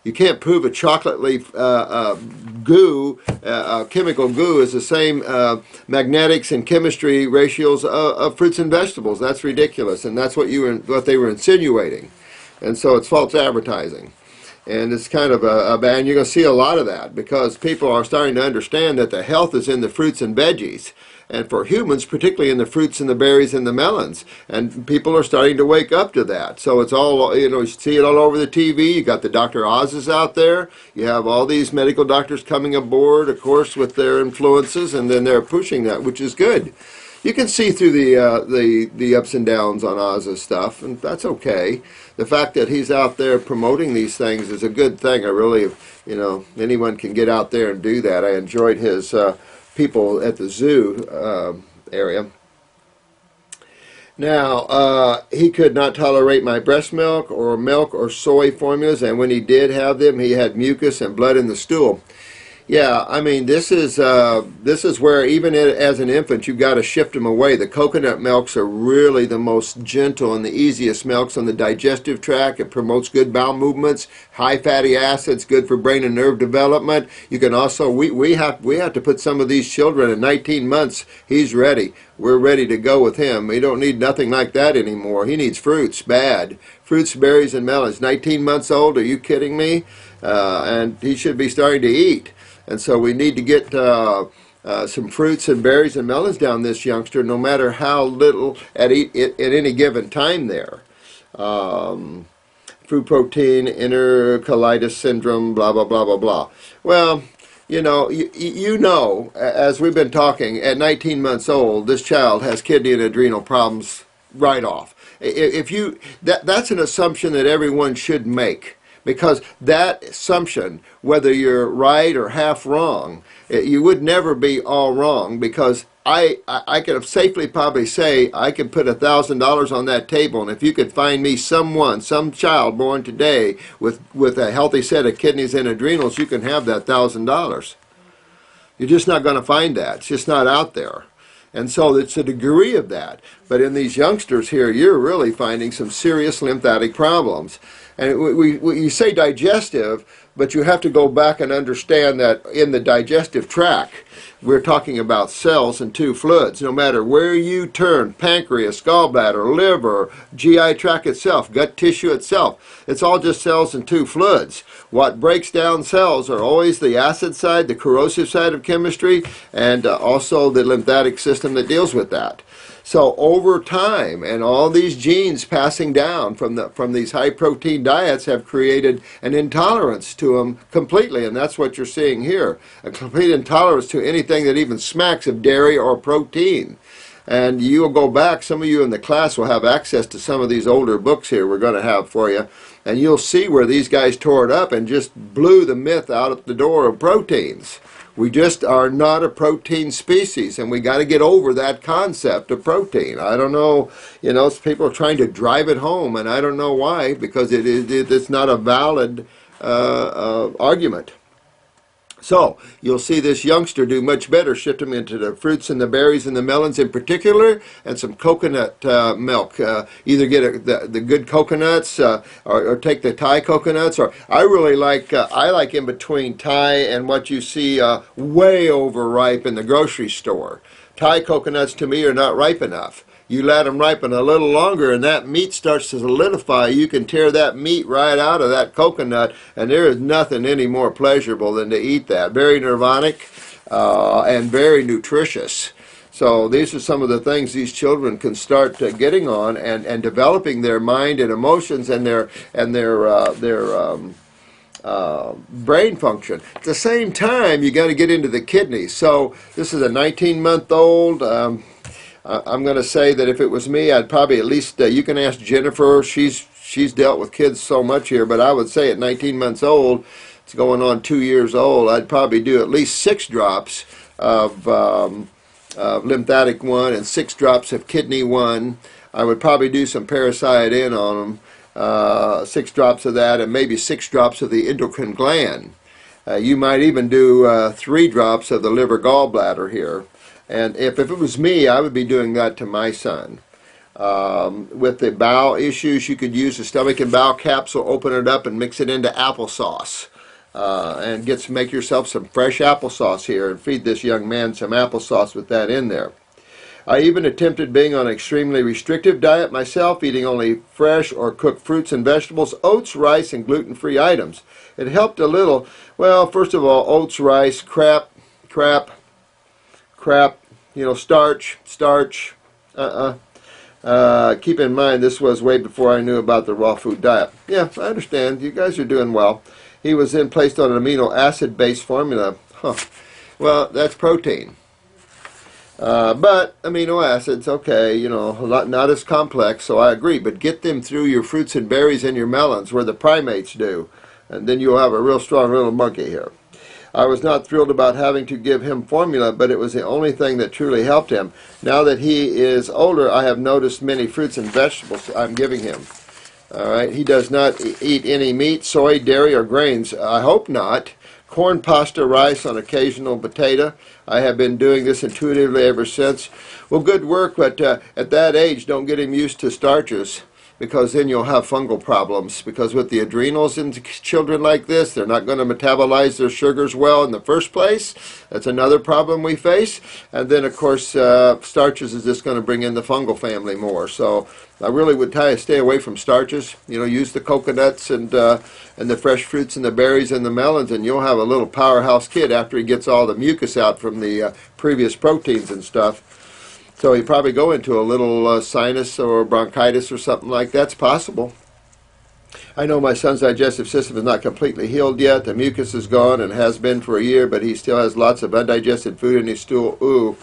You can't prove a chocolate leaf goo, chemical goo, is the same magnetics and chemistry ratios of fruits and vegetables. That's ridiculous, and that's what they were insinuating. And so it's false advertising. And it's kind of a bad, and you're going to see a lot of that because people are starting to understand that the health is in the fruits and veggies. And for humans, particularly in the fruits and the berries and the melons. And people are starting to wake up to that. So it's all, you see it all over the TV. You got the Dr. Oz's out there. You have all these medical doctors coming aboard, of course, with their influences, and then they're pushing that, which is good. You can see through the ups and downs on Oz's stuff, and that's okay. The fact that he's out there promoting these things is a good thing. I really, anyone can get out there and do that. I enjoyed his people at the zoo area. Now, he could not tolerate my breast milk or soy formulas, and when he did have them, he had mucus and blood in the stool. Yeah, I mean, this is where even as an infant, you've got to shift them away. The coconut milks are really the most gentle and the easiest milks on the digestive tract. It promotes good bowel movements, high fatty acids, good for brain and nerve development. You can also, we have to put some of these children at 19 months. He's ready. We're ready to go with him. We don't need nothing like that anymore. He needs fruits, bad. Fruits, berries, and melons. 19 months old, are you kidding me? And he should be starting to eat. And so we need to get some fruits and berries and melons down this youngster, no matter how little at any given time there. Food protein, enterocolitis syndrome, blah, blah, blah, blah, blah. Well, you know, as we've been talking, at 19 months old, this child has kidney and adrenal problems right off. That's an assumption that everyone should make. Because that assumption, whether you're right or half wrong, you would never be all wrong, because I could safely probably say I could put $1,000 on that table, and if you could find me some child born today with a healthy set of kidneys and adrenals, you can have that $1,000. You're just not going to find that. It's just not out there. And so it's a degree of that. But in these youngsters here, you're really finding some serious lymphatic problems. And you say digestive, but you have to go back and understand that in the digestive tract, we're talking about cells and two fluids. No matter where you turn, pancreas, gallbladder, liver, GI tract itself, gut tissue itself, it's all just cells and two fluids. What breaks down cells are always the acid side, the corrosive side of chemistry, and also the lymphatic system that deals with that. So over time, and all these genes passing down from these high protein diets have created an intolerance to them completely, and that's what you're seeing here, a complete intolerance to anything that even smacks of dairy or protein. And you will go back, some of you in the class will have access to some of these older books here we're going to have for you, and you'll see where these guys tore it up and just blew the myth out of the door of proteins. We just are not a protein species, and we got to get over that concept of protein. I don't know, people are trying to drive it home, and I don't know why, because it's not a valid argument. So you'll see this youngster do much better. Shift him into the fruits and the berries and the melons in particular, and some coconut milk. Either get the good coconuts or take the Thai coconuts. Or I really like in between Thai and what you see way overripe in the grocery store. Thai coconuts to me are not ripe enough. You let them ripen a little longer and that meat starts to solidify. You can tear that meat right out of that coconut, and there is nothing any more pleasurable than to eat that. Very nirvanic and very nutritious. So these are some of the things these children can start getting on and developing their mind and emotions and their brain function. At the same time, you got to get into the kidneys. So this is a 19-month-old. I'm going to say that if it was me, I'd probably at least, you can ask Jennifer, she's dealt with kids so much here, but I would say at 19 months old, it's going on 2 years old, I'd probably do at least 6 drops of lymphatic 1 and 6 drops of kidney 1. I would probably do some parasite on them, 6 drops of that, and maybe 6 drops of the endocrine gland. You might even do 3 drops of the liver gallbladder here. And if it was me, I would be doing that to my son. With the bowel issues, you could use the stomach and bowel capsule, open it up and mix it into applesauce. And make yourself some fresh applesauce here and feed this young man some applesauce with that in there. I even attempted being on an extremely restrictive diet myself, eating only fresh or cooked fruits and vegetables, oats, rice, and gluten-free items. It helped a little. Well, first of all, oats, rice, crap, you know, starch. Keep in mind, this was way before I knew about the raw food diet. Yeah, I understand. You guys are doing well. He was then placed on an amino acid-based formula. Huh. Well, that's protein. But amino acids, okay, you know, not as complex, so I agree. But get them through your fruits and berries and your melons, where the primates do. And then you'll have a real strong little monkey here. I was not thrilled about having to give him formula, but it was the only thing that truly helped him. Now that he is older, I have noticed many fruits and vegetables I'm giving him. All right, he does not eat any meat, soy, dairy, or grains. I hope not. Corn, pasta, rice, on occasional potato. I have been doing this intuitively ever since. Well, good work, but at that age, don't get him used to starches, because then you'll have fungal problems. Because with the adrenals in children like this, they're not going to metabolize their sugars well in the first place. That's another problem we face. And then, of course, starches is just going to bring in the fungal family more. So I really would tell you, stay away from starches. You know, use the coconuts and the fresh fruits and the berries and the melons, and you'll have a little powerhouse kid after he gets all the mucus out from the previous proteins and stuff. So he'd probably go into a little sinus or bronchitis or something like that's possible. I know my son's digestive system is not completely healed yet. The mucus is gone and has been for a year, but he still has lots of undigested food in his stool. Ooh.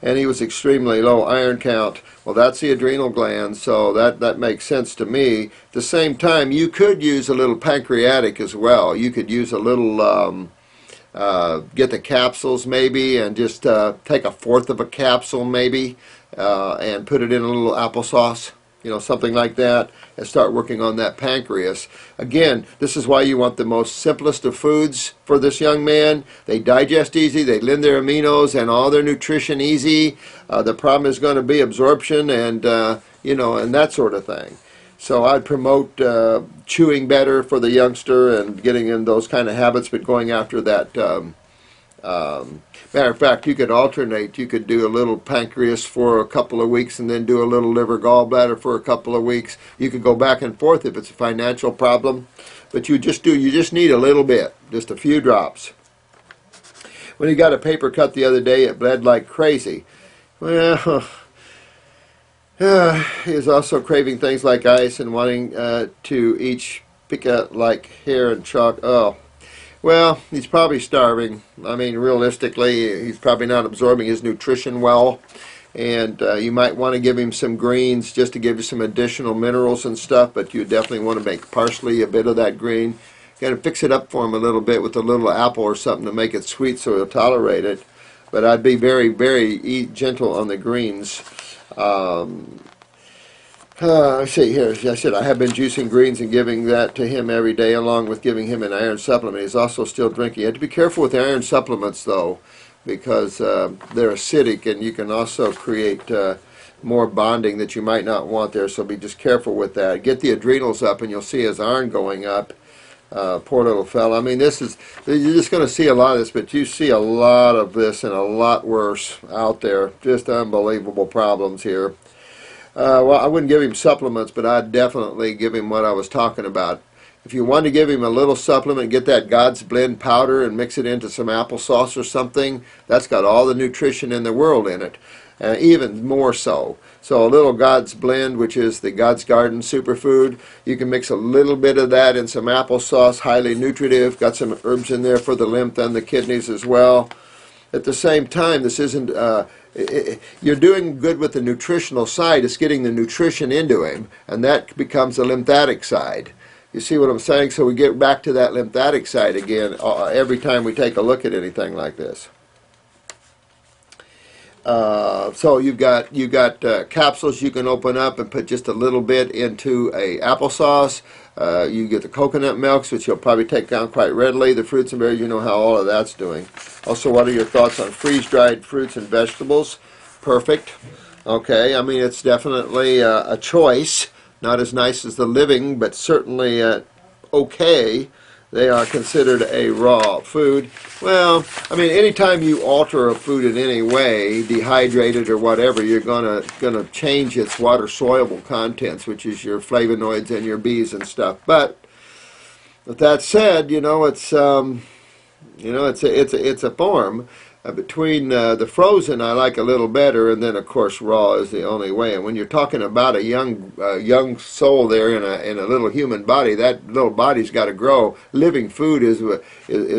And he was extremely low iron count. Well, that's the adrenal glands, so that makes sense to me. At the same time, you could use a little pancreatic as well. You could use a little... get the capsules maybe, and just take a fourth of a capsule maybe, and put it in a little applesauce, you know, something like that, and start working on that pancreas. Again, this is why you want the most simplest of foods for this young man. They digest easy, they lend their aminos and all their nutrition easy. The problem is going to be absorption and, you know, and that sort of thing. So I'd promote chewing better for the youngster and getting in those kind of habits, but going after that. Matter of fact, you could alternate. You could do a little pancreas for a couple of weeks and then do a little liver gallbladder for a couple of weeks. You could go back and forth if it's a financial problem, but you just need a little bit, just a few drops. When he got a paper cut the other day, it bled like crazy. Well, he is also craving things like ice and wanting to pick out like hair and chalk. Oh, well, he's probably starving. I mean, realistically, he's probably not absorbing his nutrition well. And you might want to give him some greens just to give you some additional minerals and stuff, but you definitely want to make parsley a bit of that green. You got to fix it up for him a little bit with a little apple or something to make it sweet so he'll tolerate it. But I'd be very, very gentle on the greens. Let's see here. I said I have been juicing greens and giving that to him every day, along with giving him an iron supplement. He's also still drinking. You have to be careful with the iron supplements, though, because they're acidic, and you can also create more bonding that you might not want there. So be just careful with that. Get the adrenals up, and you'll see his iron going up. Poor little fella. I mean, you're just going to see a lot of this, but you see a lot of this and a lot worse out there. Just unbelievable problems here. Well, I wouldn't give him supplements, but I'd definitely give him what I was talking about. If you want to give him a little supplement, get that God's Blend powder and mix it into some applesauce or something. That's got all the nutrition in the world in it, even more so. So a little God's Blend, which is the God's Garden superfood, you can mix a little bit of that in some applesauce, highly nutritive. Got some herbs in there for the lymph and the kidneys as well. At the same time, this isn't... you're doing good with the nutritional side. It's getting the nutrition into him, and that becomes the lymphatic side. You see what I'm saying? So we get back to that lymphatic side again every time we take a look at anything like this. So you've got capsules you can open up and put just a little bit into a applesauce. You get the coconut milks, which you'll probably take down quite readily. The fruits and berries, you know how all of that's doing. Also, what are your thoughts on freeze-dried fruits and vegetables? Perfect. Okay, I mean, it's definitely a choice. Not as nice as the living, but certainly okay. They are considered a raw food. Well, I mean, anytime you alter a food in any way, dehydrate it or whatever, you're gonna change its water soluble contents, which is your flavonoids and your Bs and stuff. But with that said, it's a form. Between the frozen, I like a little better, and then of course raw is the only way. And when you're talking about a young soul there in a little human body, that little body's got to grow. Living food is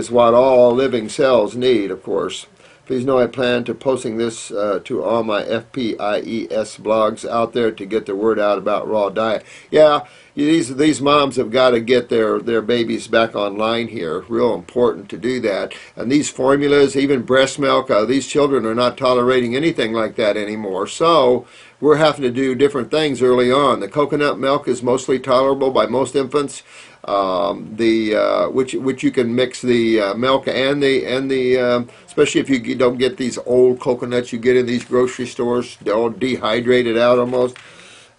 what all living cells need, of course. Please know I plan to posting this to all my FPIES blogs out there to get the word out about raw diet. Yeah, these moms have got to get their babies back online here. Real important to do that. And these formulas, even breast milk, these children are not tolerating anything like that anymore. So we're having to do different things early on. The coconut milk is mostly tolerable by most infants. Which you can mix the milk and the especially if you don't get these old coconuts you get in these grocery stores, they're all dehydrated out almost.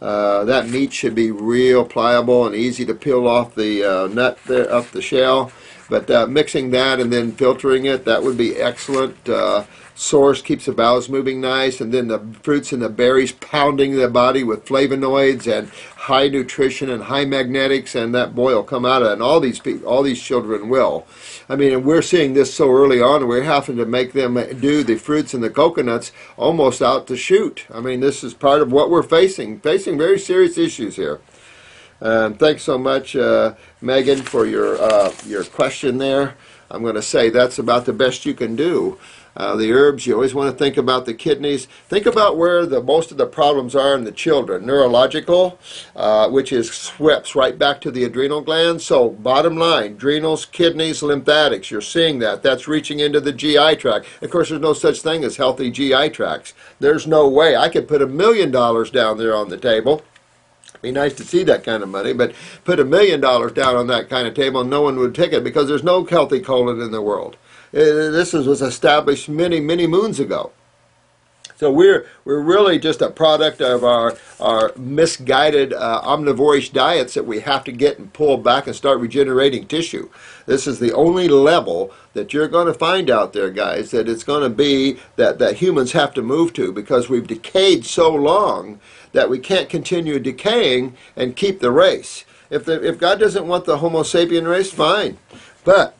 That meat should be real pliable and easy to peel off the nut there, off the shell. But mixing that and then filtering it, that would be excellent. Source keeps the bowels moving nice, and then the fruits and the berries pounding the body with flavonoids and high nutrition and high magnetics, and that boy will come out of it. And all these children will. I mean, and we're seeing this so early on, we're having to make them do the fruits and the coconuts almost out to shoot. I mean, this is part of what we're facing very serious issues here. Thanks so much, Megan, for your question there. I'm going to say that's about the best you can do. The herbs, you always want to think about the kidneys. Think about where most of the problems are in the children. Neurological, which sweeps right back to the adrenal glands. So bottom line, adrenals, kidneys, lymphatics, you're seeing that. That's reaching into the GI tract. Of course, there's no such thing as healthy GI tracts. There's no way. I could put $1 million down there on the table. Be nice to see that kind of money, but put $1 million down on that kind of table and no one would take it because there's no healthy colon in the world. This was established many moons ago. So we're really just a product of our misguided omnivorish diets that we have to get and pull back and start regenerating tissue. This is the only level that you're going to find out there, guys, that it's going to be that humans have to move to, because we've decayed so long that we can't continue decaying and keep the race. If God doesn't want the Homo sapien race, fine. But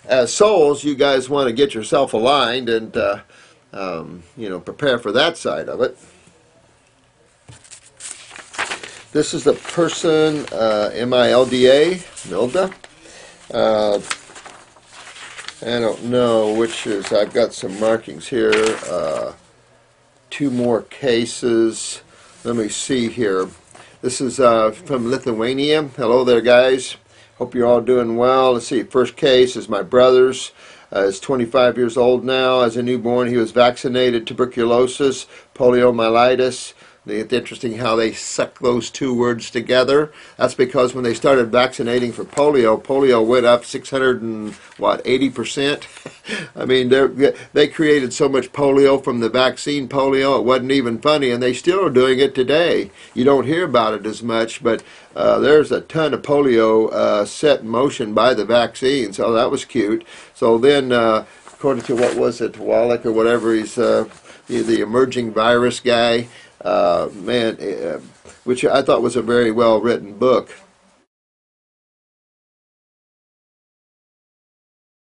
as souls, you guys want to get yourself aligned and prepare for that side of it. This is the person, Milda, Milda. I don't know which is. I've got some markings here. 2 more cases. Let me see here. This is from Lithuania. Hello there, guys. Hope you're all doing well. Let's see. First case is my brother's. He's 25 years old now. As a newborn, he was vaccinated tuberculosis, poliomyelitis. It's interesting how they suck those 2 words together. That's because when they started vaccinating for polio went up 680%. I mean, they created so much polio from the vaccine polio, it wasn't even funny, and they still are doing it today. You don't hear about it as much, but there's a ton of polio set in motion by the vaccine, so that was cute. So then, according to, what was it, Wallach or whatever, he's the emerging virus guy, which I thought was a very well written book.